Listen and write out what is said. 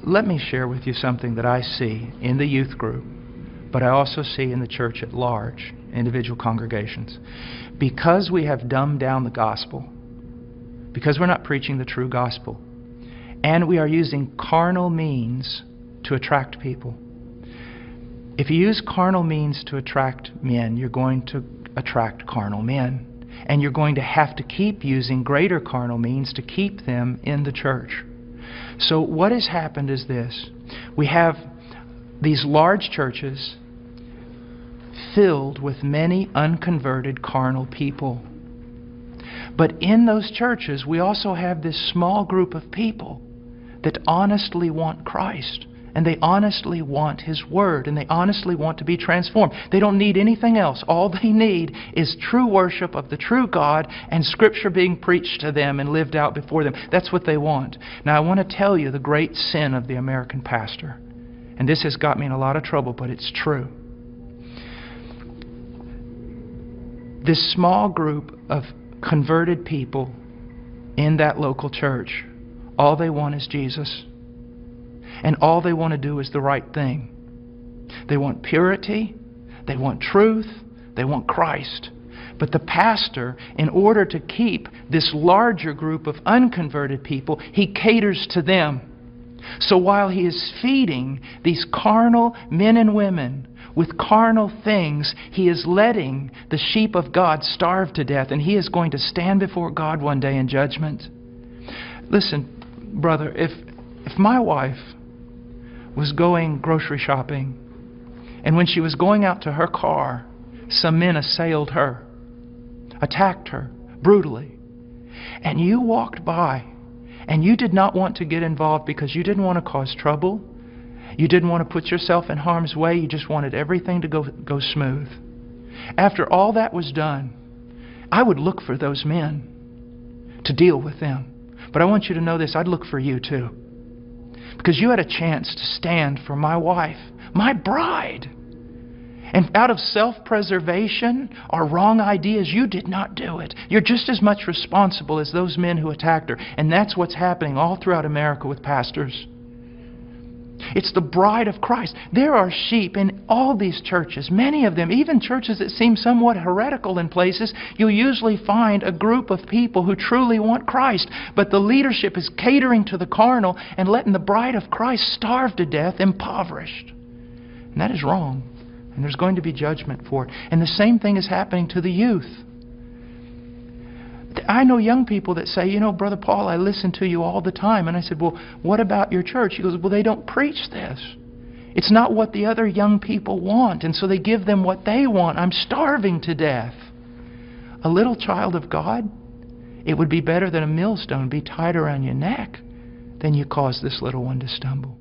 let me share with you something that I see in the youth group, but I also see in the church at large, individual congregations. Because we have dumbed down the gospel, because we're not preaching the true gospel, and we are using carnal means to attract people. If you use carnal means to attract men, you're going to attract carnal men. And you're going to have to keep using greater carnal means to keep them in the church. So what has happened is this. We have these large churches filled with many unconverted carnal people. But in those churches, we also have this small group of people that honestly want Christ. And they honestly want His Word. And they honestly want to be transformed. They don't need anything else. All they need is true worship of the true God and Scripture being preached to them and lived out before them. That's what they want. Now I want to tell you the great sin of the American pastor. And this has got me in a lot of trouble, but it's true. This small group of converted people in that local church, all they want is Jesus. And all they want to do is the right thing. They want purity, they want truth, they want Christ. But the pastor, in order to keep this larger group of unconverted people, he caters to them. So while he is feeding these carnal men and women with carnal things, he is letting the sheep of God starve to death, and he is going to stand before God one day in judgment. Listen, brother, if my wife was going grocery shopping, and when she was going out to her car, some men assailed her, attacked her brutally, and you walked by, and you did not want to get involved because you didn't want to cause trouble, you didn't want to put yourself in harm's way, you just wanted everything to go smooth. After all that was done, I would look for those men to deal with them. But I want you to know this, I'd look for you too. Because you had a chance to stand for my wife, my bride. And out of self-preservation or wrong ideas, you did not do it. You're just as much responsible as those men who attacked her. And that's what's happening all throughout America with pastors. It's the bride of Christ. There are sheep in all these churches, many of them, even churches that seem somewhat heretical in places. You'll usually find a group of people who truly want Christ, but the leadership is catering to the carnal and letting the bride of Christ starve to death, impoverished. And that is wrong. And there's going to be judgment for it. And the same thing is happening to the youth. I know young people that say, you know, Brother Paul, I listen to you all the time. And I said, well, what about your church? He goes, well, they don't preach this. It's not what the other young people want. And so they give them what they want. I'm starving to death. A little child of God, it would be better than a millstone be tied around your neck than you cause this little one to stumble.